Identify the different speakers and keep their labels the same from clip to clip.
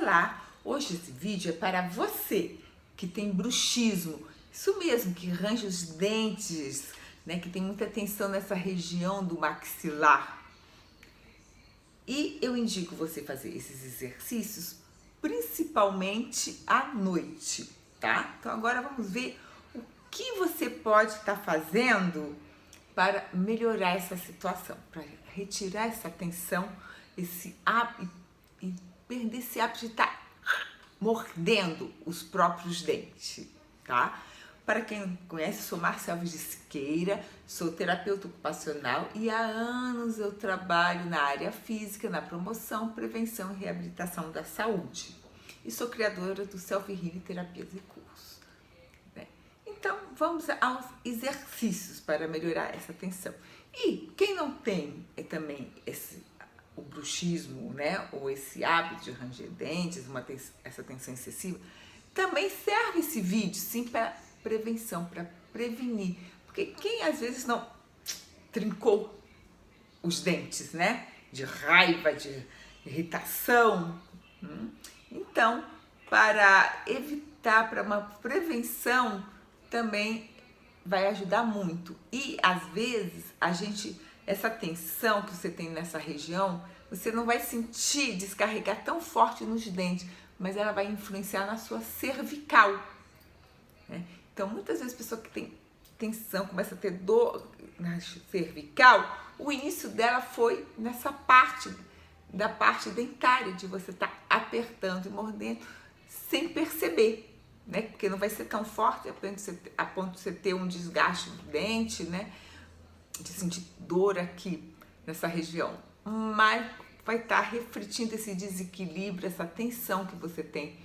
Speaker 1: Olá! Hoje esse vídeo é para você que tem bruxismo, isso mesmo, que range os dentes, né, que tem muita tensão nessa região do maxilar. E eu indico você fazer esses exercícios principalmente à noite, tá? Então agora vamos ver o que você pode estar fazendo para melhorar essa situação, para retirar essa tensão, esse hábito e perder esse hábito de estar mordendo os próprios dentes, tá? Para quem não conhece, sou Marcia Alves de Siqueira, sou terapeuta ocupacional e há anos eu trabalho na área física, na promoção, prevenção e reabilitação da saúde. E sou criadora do Self Healing Terapias e Cursos, né? Então, vamos aos exercícios para melhorar essa tensão. E quem não tem também o bruxismo, né, ou esse hábito de ranger dentes, essa tensão excessiva, também serve esse vídeo, sim, para prevenção, para prevenir. Porque quem às vezes não trincou os dentes, né, de raiva, de irritação, então, para evitar, para uma prevenção, também vai ajudar muito. E às vezes essa tensão que você tem nessa região, você não vai sentir descarregar tão forte nos dentes, mas ela vai influenciar na sua cervical, né? Então, muitas vezes a pessoa que tem tensão, começa a ter dor na cervical, o início dela foi nessa parte, da parte dentária, de você estar apertando e mordendo sem perceber, né? Porque não vai ser tão forte a ponto de você ter um desgaste do dente, né? De sentir dor aqui nessa região, mas vai estar refletindo esse desequilíbrio, essa tensão que você tem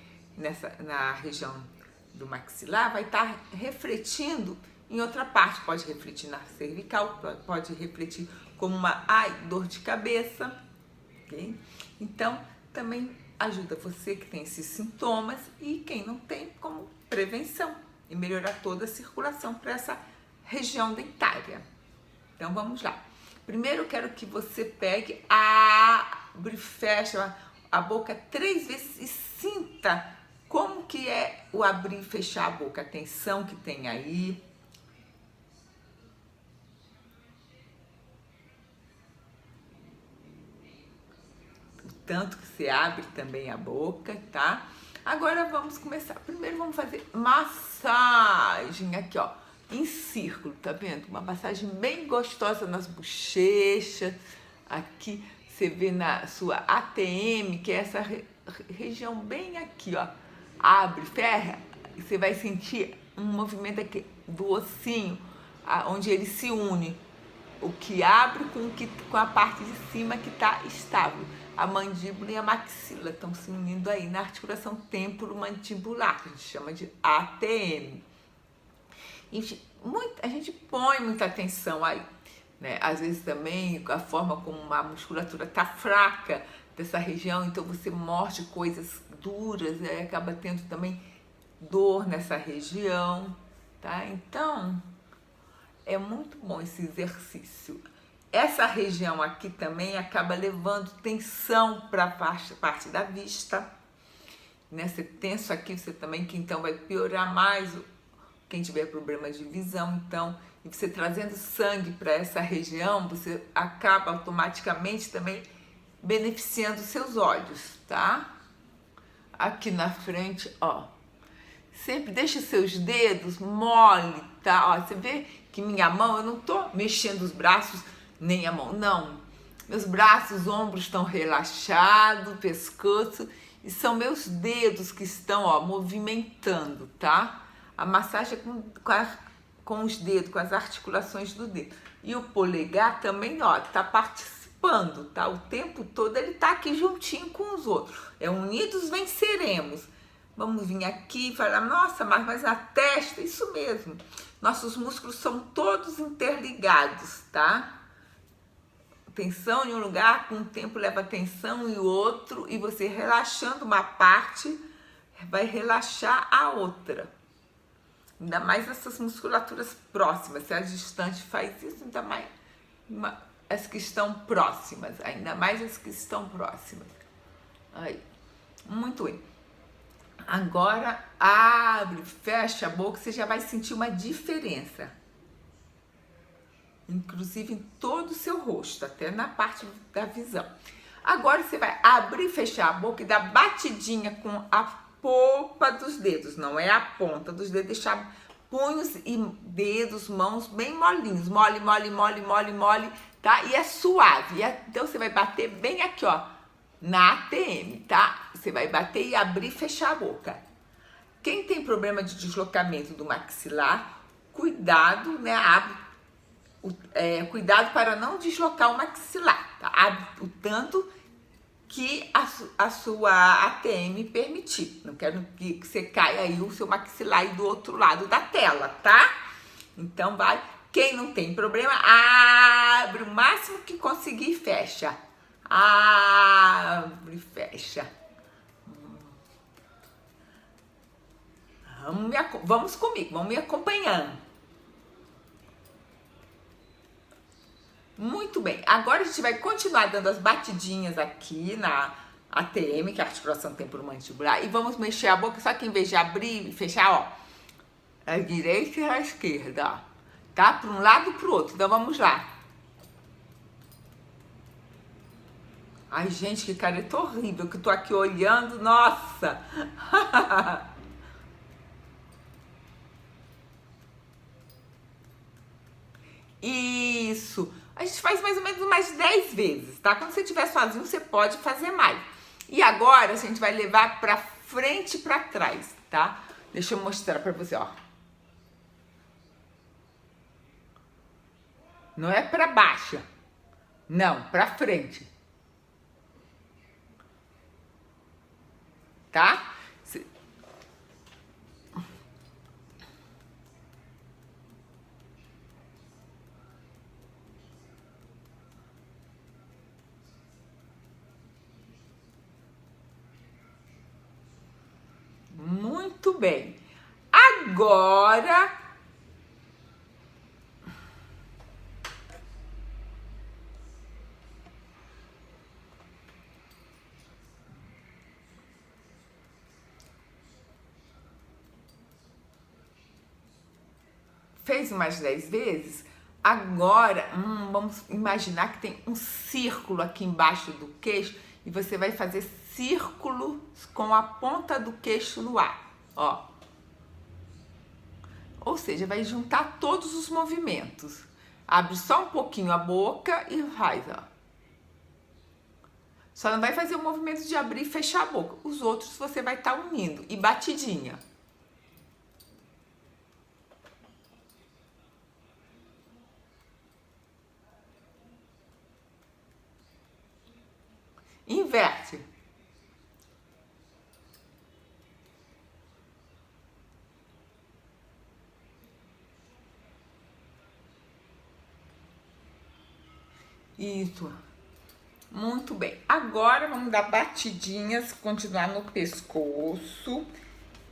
Speaker 1: na região do maxilar, vai estar refletindo em outra parte, pode refletir na cervical, pode refletir como uma dor de cabeça, ok? Então, também ajuda você que tem esses sintomas e quem não tem, como prevenção e melhorar toda a circulação para essa região dentária. Então vamos lá. Primeiro eu quero que você pegue, abre e fecha a boca 3 vezes e sinta como que é o abrir e fechar a boca, a tensão que tem aí. O tanto que você abre também a boca, tá? Agora vamos começar. Primeiro vamos fazer massagem aqui, ó, em círculo, tá vendo? Uma massagem bem gostosa nas bochechas. Aqui você vê na sua ATM, que é essa região bem aqui, ó. Abre, ferra, e você vai sentir um movimento aqui do ossinho, onde ele se une. O que abre com a parte de cima que tá estável. A mandíbula e a maxila estão se unindo aí na articulação temporomandibular, que a gente chama de ATM. A gente põe muita atenção aí, né? Às vezes também a forma como a musculatura está fraca dessa região, então você morde coisas duras e aí acaba tendo também dor nessa região, tá? Então, é muito bom esse exercício. Essa região aqui também acaba levando tensão para a parte da vista, né? Você tenso aqui, você também, que então vai piorar mais quem tiver problema de visão, então, e você trazendo sangue para essa região, você acaba automaticamente também beneficiando os seus olhos, tá? Aqui na frente, ó, sempre deixa seus dedos mole, tá? Ó, você vê que minha mão, eu não tô mexendo os braços nem a mão, não. Meus braços, ombros estão relaxados, pescoço, e são meus dedos que estão, ó, movimentando, tá? A massagem com os dedos, com as articulações do dedo. E o polegar também, ó, tá participando, tá? O tempo todo ele tá aqui juntinho com os outros. Unidos venceremos. Vamos vir aqui e falar, nossa, mas na testa, isso mesmo. Nossos músculos são todos interligados, tá? Tensão em um lugar, com o tempo leva tensão em outro, e você relaxando uma parte, vai relaxar a outra. Ainda mais essas musculaturas próximas. Se a distante faz isso, ainda mais as que estão próximas. Ainda mais as que estão próximas. Aí. Muito bem. Agora abre, fecha a boca, você já vai sentir uma diferença. Inclusive em todo o seu rosto, até na parte da visão. Agora você vai abrir e fechar a boca e dar batidinha com a polpa dos dedos, não é a ponta dos dedos, deixar punhos e dedos, mãos bem molinhos, mole, mole, mole, mole, mole, tá? E é suave, então você vai bater bem aqui, ó, na ATM, tá? Você vai bater e abrir e fechar a boca. Quem tem problema de deslocamento do maxilar, cuidado, né? Cuidado para não deslocar o maxilar, tá? Abre o tanto que a sua ATM permitir. Não quero que você caia aí o seu maxilar aí do outro lado da tela, tá? Então vai. Quem não tem problema, abre o máximo que conseguir e fecha. Abre e fecha. Vamos comigo, vamos me acompanhando. Muito bem, agora a gente vai continuar dando as batidinhas aqui na ATM, que é a articulação temporomandibular, e vamos mexer a boca, só que em vez de abrir e fechar, ó, a direita e a esquerda, ó, tá? Para um lado e para o outro, então vamos lá. Ai, gente, que careta horrível, que eu tô aqui olhando, nossa! Isso! A gente faz mais ou menos umas 10 vezes, tá? Quando você estiver sozinho, você pode fazer mais. E agora, a gente vai levar pra frente e pra trás, tá? Deixa eu mostrar pra você, ó. Não é pra baixo. Não, pra frente. Tá? Muito bem. Agora, fez umas 10 vezes? Agora, vamos imaginar que tem um círculo aqui embaixo do queixo e você vai fazer círculos com a ponta do queixo no ar, ó. Ou seja, vai juntar todos os movimentos. Abre só um pouquinho a boca e faz, ó. Só não vai fazer o movimento de abrir e fechar a boca. Os outros você vai estar unindo e batidinha. Inverte. Isso. Muito bem. Agora vamos dar batidinhas, continuar no pescoço.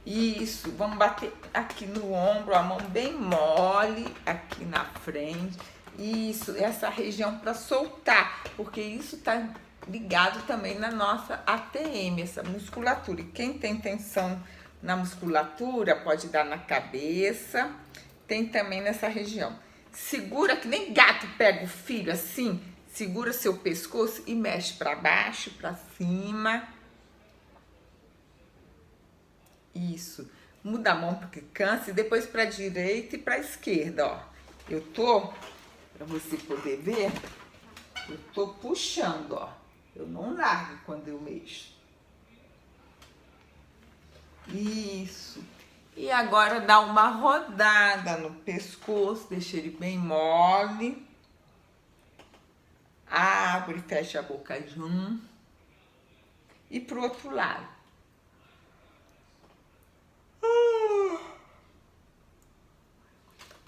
Speaker 1: Isso. Vamos bater aqui no ombro, a mão bem mole, aqui na frente. Isso, essa região para soltar, porque isso tá ligado também na nossa ATM, essa musculatura. E quem tem tensão na musculatura pode dar na cabeça, tem também nessa região. Segura que nem gato pega o filho assim, segura seu pescoço e mexe para baixo, para cima. Isso. Muda a mão porque cansa e depois para direita e para esquerda, ó. Eu tô, para você poder ver, eu tô puxando, ó. Eu não largo quando eu mexo. Isso. E agora dá uma rodada no pescoço, deixa ele bem mole. Abre e fecha a boca junto. E pro outro lado.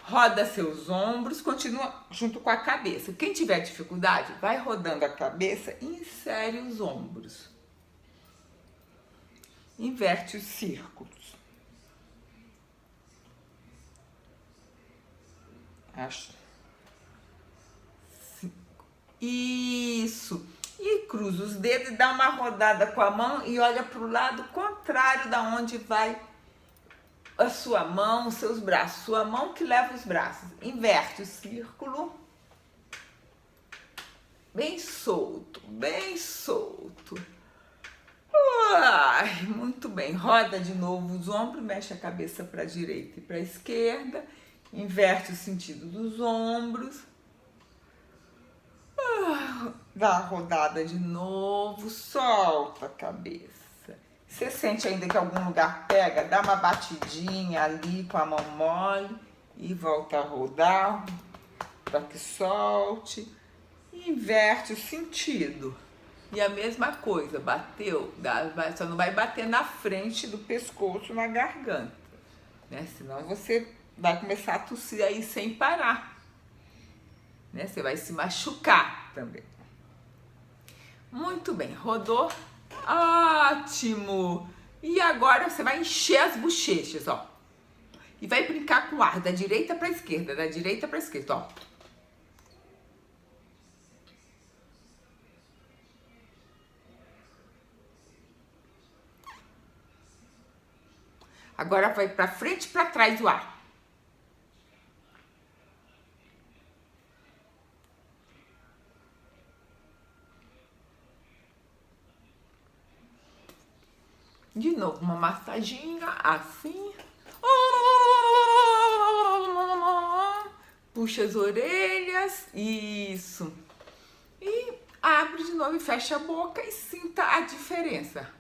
Speaker 1: Roda seus ombros, continua junto com a cabeça. Quem tiver dificuldade, vai rodando a cabeça e insere os ombros. Inverte os círculos. Acho. Isso. E cruza os dedos e dá uma rodada com a mão e olha para o lado contrário da onde vai a sua mão, os seus braços. Sua mão que leva os braços. Inverte o círculo. Bem solto, bem solto. Ai, muito bem. Roda de novo os ombros, mexe a cabeça para a direita e para a esquerda. Inverte o sentido dos ombros. Dá a rodada de novo, solta a cabeça. Você sente ainda que algum lugar pega, dá uma batidinha ali com a mão mole e volta a rodar para que solte. Inverte o sentido. E a mesma coisa, bateu, só não vai bater na frente do pescoço, na garganta, né? Senão você vai começar a tossir aí sem parar, né? Você vai se machucar também. Muito bem, rodou. Ótimo! E agora você vai encher as bochechas, ó. E vai brincar com o ar da direita para a esquerda, da direita para a esquerda, ó. Agora vai para frente e para trás o ar. De novo, uma massaginha assim. Puxa as orelhas. Isso. E abre de novo e fecha a boca e sinta a diferença.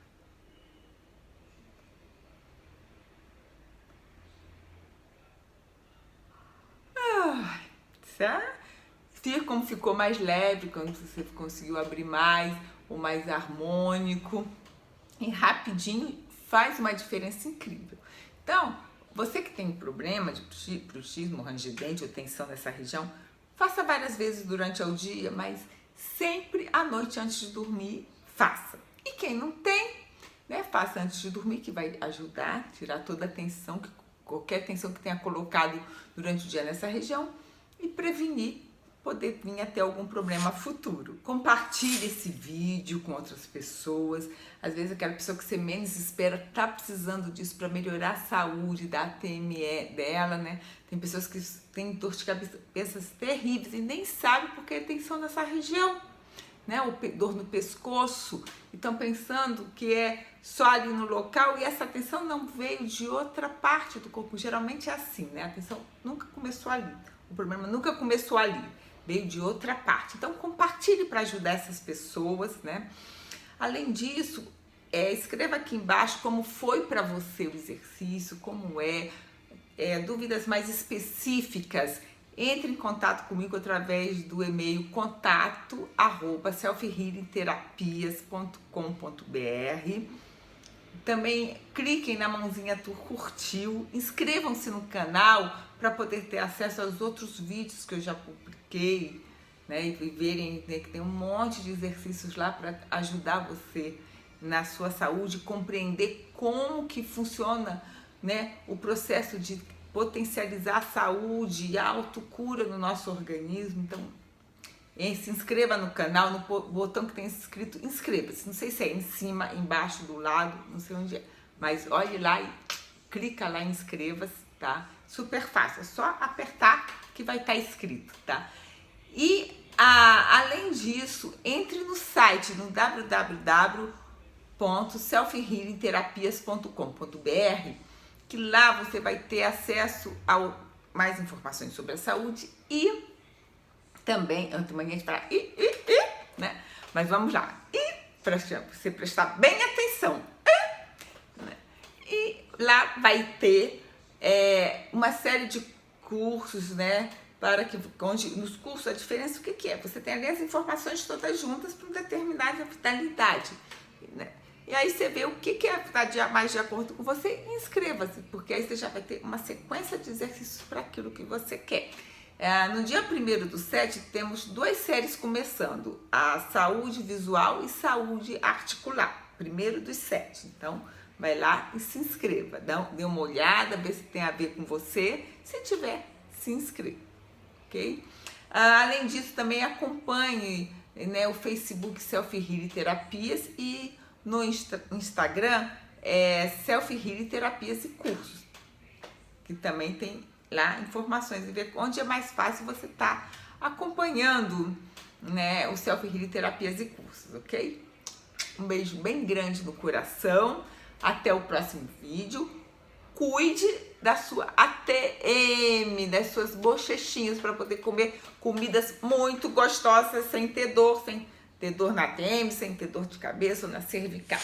Speaker 1: Certo? Ver como ficou mais leve, quando você conseguiu abrir mais, ou mais harmônico. E rapidinho faz uma diferença incrível. Então, você que tem problema de bruxismo, rangidente ou tensão nessa região, faça várias vezes durante o dia, mas sempre à noite antes de dormir, faça. E quem não tem, né, faça antes de dormir, que vai ajudar a tirar toda a tensão, qualquer tensão que tenha colocado durante o dia nessa região e prevenir poder vir a ter algum problema futuro. Compartilhe esse vídeo com outras pessoas. Às vezes aquela pessoa que você menos espera está precisando disso para melhorar a saúde da TME dela, né? Tem pessoas que têm dor de cabeça terríveis e nem sabem porque tem tensão nessa região, né? Ou dor no pescoço. E estão pensando que é só ali no local e essa tensão não veio de outra parte do corpo. Geralmente é assim, né? A tensão nunca começou ali. O problema nunca começou ali. Veio de outra parte. Então, compartilhe para ajudar essas pessoas, né? Além disso, escreva aqui embaixo como foi para você o exercício, como dúvidas mais específicas. Entre em contato comigo através do e-mail contato@selfhealingterapias.com.br. Também cliquem na mãozinha do curtiu, inscrevam-se no canal para poder ter acesso aos outros vídeos que eu já publiquei, né, e verem, né, que tem um monte de exercícios lá para ajudar você na sua saúde, compreender como que funciona, né, o processo de potencializar a saúde e a autocura no nosso organismo. Então, se inscreva no canal, no botão que tem escrito inscreva-se. Não sei se é em cima, embaixo, do lado, não sei onde é. Mas olhe lá e clica lá em inscreva-se, tá? Super fácil, é só apertar que vai estar escrito, tá? E além disso, entre no site no www.selfhealingterapias.com.br, que lá você vai ter acesso a mais informações sobre a saúde e também, antes de falar, né? Mas vamos lá. E para você prestar bem atenção. Né? E lá vai ter uma série de cursos, né? Para que, onde, nos cursos, a diferença, o que é? Você tem ali as informações todas juntas para determinada vitalidade. Né? E aí você vê o que está mais de acordo com você e inscreva-se, porque aí você já vai ter uma sequência de exercícios para aquilo que você quer. No dia 1º/7 temos 2 séries começando, a saúde visual e saúde articular, 1º/7. Então, vai lá e se inscreva, dê uma olhada, vê se tem a ver com você, se tiver, se inscreva, ok? Além disso, também acompanhe né, o Facebook Self Healing Terapias e no Instagram é Self Healing Terapias e Cursos, que também tem lá informações e ver onde é mais fácil você estar acompanhando, né, o Self Healing Terapias e Cursos, ok? Um beijo bem grande no coração, até o próximo vídeo. Cuide da sua ATM, das suas bochechinhas para poder comer comidas muito gostosas sem ter dor na ATM, sem ter dor de cabeça ou na cervical.